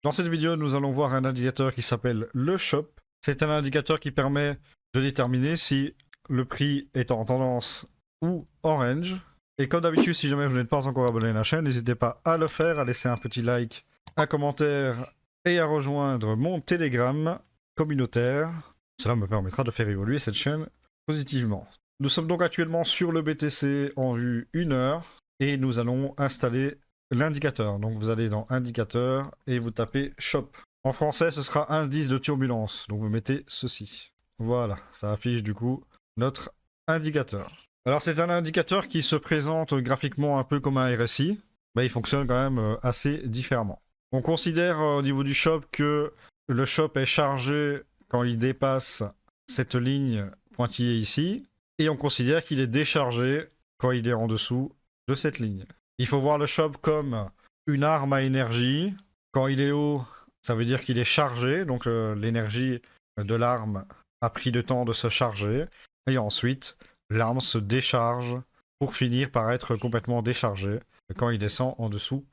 Dans cette vidéo, nous allons voir un indicateur qui s'appelle le Shop. C'est un indicateur qui permet de déterminer si le prix est en tendance ou en range. Et comme d'habitude, si jamais vous n'êtes pas encore abonné à la chaîne, n'hésitez pas à le faire, à laisser un petit like, un commentaire et à rejoindre mon Telegram communautaire. Cela me permettra de faire évoluer cette chaîne positivement. Nous sommes donc actuellement sur le BTC en vue 1 heure et nous allons installer l'indicateur. Donc vous allez dans indicateur et vous tapez shop. En français, ce sera indice de turbulence. Donc vous mettez ceci. Voilà, ça affiche du coup notre indicateur. Alors c'est un indicateur qui se présente graphiquement un peu comme un RSI, mais il fonctionne quand même assez différemment. On considère au niveau du shop que le shop est chargé quand il dépasse cette ligne pointillée ici, et on considère qu'il est déchargé quand il est en dessous de cette ligne. Il faut voir le shop comme une arme à énergie. Quand il est haut, ça veut dire qu'il est chargé, donc l'énergie de l'arme a pris le temps de se charger, et ensuite l'arme se décharge pour finir par être complètement déchargée quand il descend en dessous,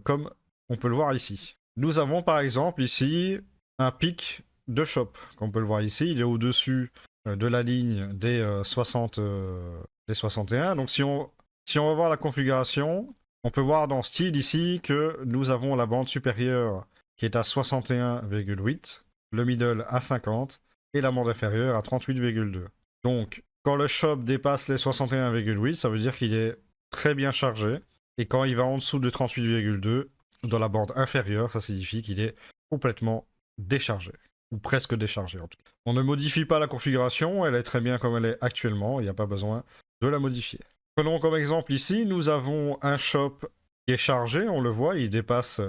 comme on peut le voir ici. Nous avons par exemple ici un pic de shop, comme on peut le voir ici, il est au-dessus de la ligne des 61. Donc si on va voir la configuration, on peut voir dans style ici que nous avons la bande supérieure qui est à 61,8, le middle à 50 et la bande inférieure à 38,2. Donc quand le shop dépasse les 61,8, ça veut dire qu'il est très bien chargé. Et quand il va en dessous de 38,2, dans la bande inférieure, ça signifie qu'il est complètement déchargé. Ou presque déchargé en tout cas. On ne modifie pas la configuration, elle est très bien comme elle est actuellement, il n'y a pas besoin de la modifier. Prenons comme exemple ici, nous avons un shop qui est chargé, on le voit, il dépasse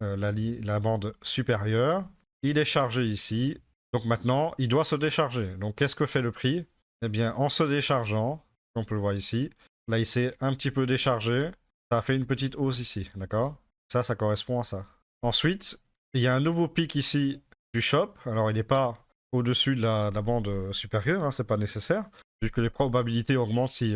la bande supérieure. Il est chargé ici, donc maintenant il doit se décharger. Donc qu'est-ce que fait le prix? Eh bien en se déchargeant, on peut le voir ici, là il s'est un petit peu déchargé, ça a fait une petite hausse ici, d'accord? Ça correspond à ça. Ensuite, il y a un nouveau pic ici du shop. Alors, il n'est pas au-dessus de la bande supérieure, hein, c'est pas nécessaire, puisque les probabilités augmentent si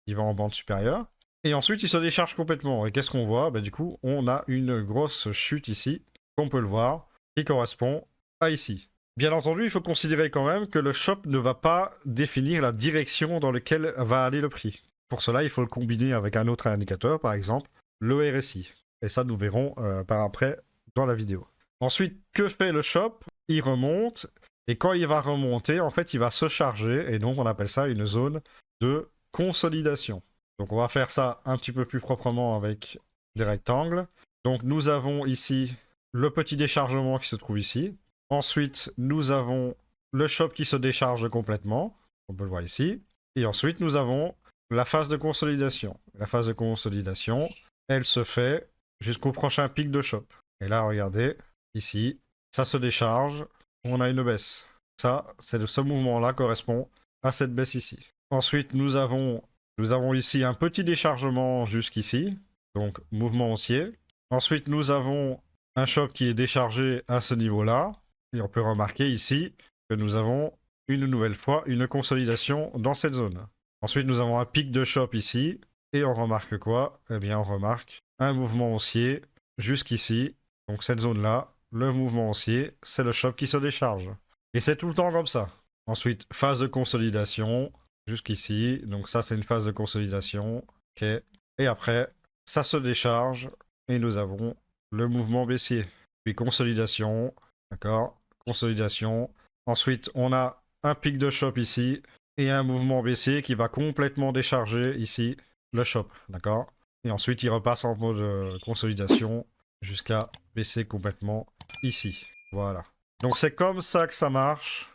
il va en bande supérieure. Et ensuite, il se décharge complètement. Et qu'est-ce qu'on voit? Du coup, on a une grosse chute ici, qu'on peut le voir, qui correspond à ici. Bien entendu, il faut considérer quand même que le shop ne va pas définir la direction dans laquelle va aller le prix. Pour cela, il faut le combiner avec un autre indicateur, par exemple, le RSI. Et ça, nous verrons par après dans la vidéo. Ensuite, que fait le shop? Il remonte, et quand il va remonter, en fait, il va se charger, et donc on appelle ça une zone de consolidation. Donc on va faire ça un petit peu plus proprement avec des rectangles. Donc nous avons ici le petit déchargement qui se trouve ici. Ensuite, nous avons le shop qui se décharge complètement, on peut le voir ici. Et ensuite, nous avons la phase de consolidation. La phase de consolidation, elle se fait jusqu'au prochain pic de shop. Et là, regardez, ici, ça se décharge, on a une baisse. Ça, ce mouvement-là correspond à cette baisse ici. Ensuite, nous avons ici un petit déchargement jusqu'ici, donc mouvement haussier. Ensuite, nous avons un shop qui est déchargé à ce niveau-là. Et on peut remarquer ici que nous avons une nouvelle fois une consolidation dans cette zone. Ensuite, nous avons un pic de shop ici. Et on remarque quoi? Eh bien, on remarque un mouvement haussier jusqu'ici. Donc cette zone-là, le mouvement haussier, c'est le shop qui se décharge. Et c'est tout le temps comme ça. Ensuite, phase de consolidation jusqu'ici. Donc ça, c'est une phase de consolidation. Ok. Et après, ça se décharge. Et nous avons le mouvement baissier. Puis consolidation. D'accord? Consolidation. Ensuite, on a un pic de shop ici. Et un mouvement baissier qui va complètement décharger ici le shop, d'accord? Et ensuite, il repasse en mode consolidation jusqu'à baisser complètement ici. Voilà. Donc, c'est comme ça que ça marche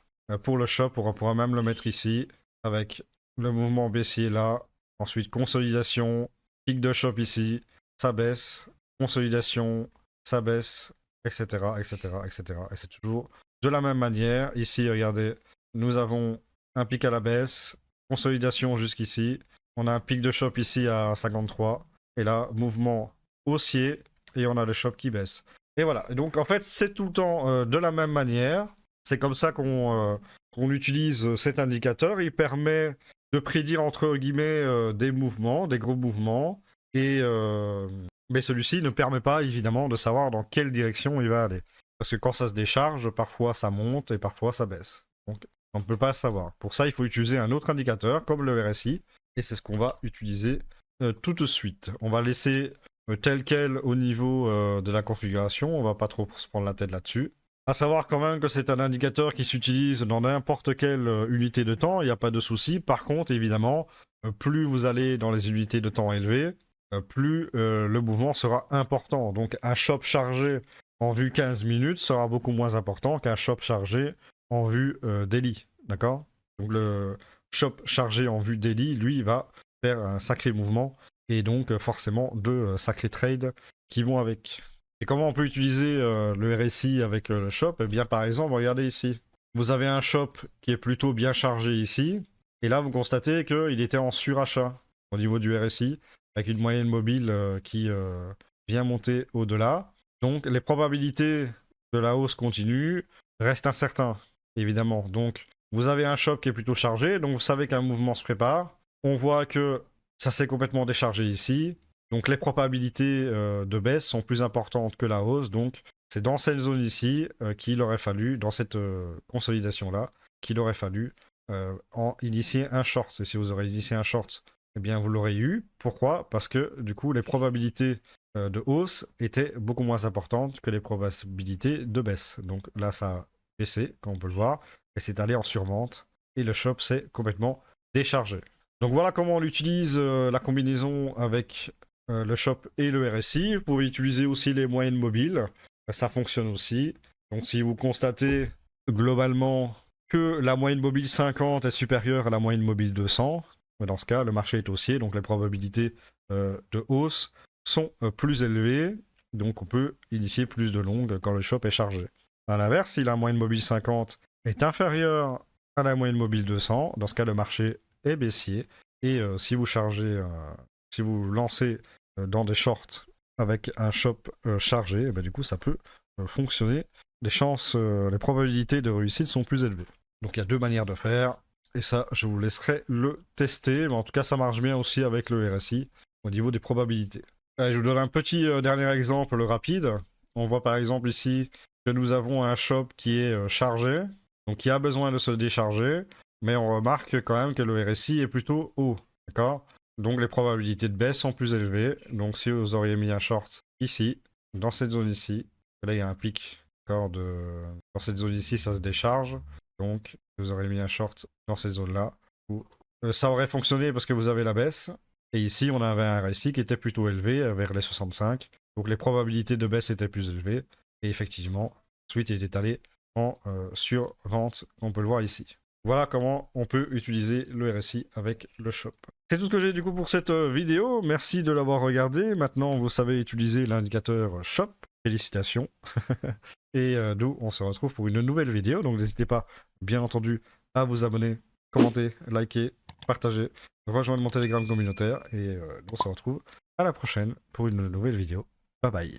pour le shop. On pourra même le mettre ici avec le mouvement baissier là. Ensuite, consolidation, pic de shop ici, ça baisse, consolidation, ça baisse, etc., etc., etc. Et c'est toujours de la même manière. Ici, regardez, nous avons un pic à la baisse, consolidation jusqu'ici. On a un pic de shop ici à 53. Et là, mouvement haussier. Et on a le shop qui baisse. Et voilà. Et donc, en fait, c'est tout le temps de la même manière. C'est comme ça qu'on utilise cet indicateur. Il permet de prédire, entre guillemets, des mouvements, des gros mouvements. Et Mais celui-ci ne permet pas, évidemment, de savoir dans quelle direction il va aller. Parce que quand ça se décharge, parfois ça monte et parfois ça baisse. Donc, on ne peut pas savoir. Pour ça, il faut utiliser un autre indicateur, comme le RSI, et c'est ce qu'on va utiliser tout de suite. On va laisser tel quel au niveau de la configuration, on va pas trop se prendre la tête là-dessus. À savoir quand même que c'est un indicateur qui s'utilise dans n'importe quelle unité de temps, il n'y a pas de souci. Par contre, évidemment, plus vous allez dans les unités de temps élevées, plus le mouvement sera important. Donc un shop chargé en vue 15 minutes sera beaucoup moins important qu'un shop chargé en vue daily. D'accord? Donc le shop chargé en vue daily, lui, il va faire un sacré mouvement et donc forcément deux sacrés trades qui vont avec. Et comment on peut utiliser le RSI avec le shop? Eh bien, par exemple, regardez ici. Vous avez un shop qui est plutôt bien chargé ici, et là, vous constatez qu'il était en surachat au niveau du RSI, avec une moyenne mobile qui vient monter au-delà. Donc, les probabilités de la hausse continue restent incertaines, évidemment. Donc, vous avez un shop qui est plutôt chargé, donc vous savez qu'un mouvement se prépare. On voit que ça s'est complètement déchargé ici. Donc les probabilités de baisse sont plus importantes que la hausse. Donc c'est dans cette zone ici qu'il aurait fallu, dans cette consolidation-là, qu'il aurait fallu initier un short. Et si vous aurez initié un short, eh bien vous l'aurez eu. Pourquoi? Parce que du coup les probabilités de hausse étaient beaucoup moins importantes que les probabilités de baisse. Donc là ça a baissé, comme on peut le voir, et c'est allé en survente. Et le shop s'est complètement déchargé. Donc voilà comment on utilise la combinaison avec le shop et le RSI. Vous pouvez utiliser aussi les moyennes mobiles. Ça fonctionne aussi. Donc si vous constatez globalement que la moyenne mobile 50 est supérieure à la moyenne mobile 200, dans ce cas, le marché est haussier, donc les probabilités de hausse sont plus élevées. Donc on peut initier plus de longues quand le shop est chargé. A l'inverse, si la moyenne mobile 50 est inférieure à la moyenne mobile 200, dans ce cas, le marché est baissier. Et si vous chargez, si vous lancez dans des shorts avec un shop chargé, et ben, du coup ça peut fonctionner. Les chances, les probabilités de réussite sont plus élevées. Donc il y a deux manières de faire, et ça je vous laisserai le tester, mais en tout cas ça marche bien aussi avec le RSI au niveau des probabilités. Allez, je vous donne un petit dernier exemple rapide. On voit par exemple ici que nous avons un shop qui est chargé, donc qui a besoin de se décharger, mais on remarque quand même que le RSI est plutôt haut, d'accord? Donc les probabilités de baisse sont plus élevées. Donc si vous auriez mis un short ici, dans cette zone ici, là il y a un pic, d'accord, dans cette zone ici ça se décharge, donc vous aurez mis un short dans cette zone-là, où ça aurait fonctionné parce que vous avez la baisse, et ici on avait un RSI qui était plutôt élevé, vers les 65, donc les probabilités de baisse étaient plus élevées, et effectivement, ensuite il est allé en survente, on peut le voir ici. Voilà comment on peut utiliser le RSI avec le shop. C'est tout ce que j'ai du coup pour cette vidéo. Merci de l'avoir regardé. Maintenant, vous savez utiliser l'indicateur shop. Félicitations. Et nous, on se retrouve pour une nouvelle vidéo. Donc n'hésitez pas, bien entendu, à vous abonner, commenter, liker, partager, rejoindre mon Telegram communautaire. Et on se retrouve à la prochaine pour une nouvelle vidéo. Bye bye.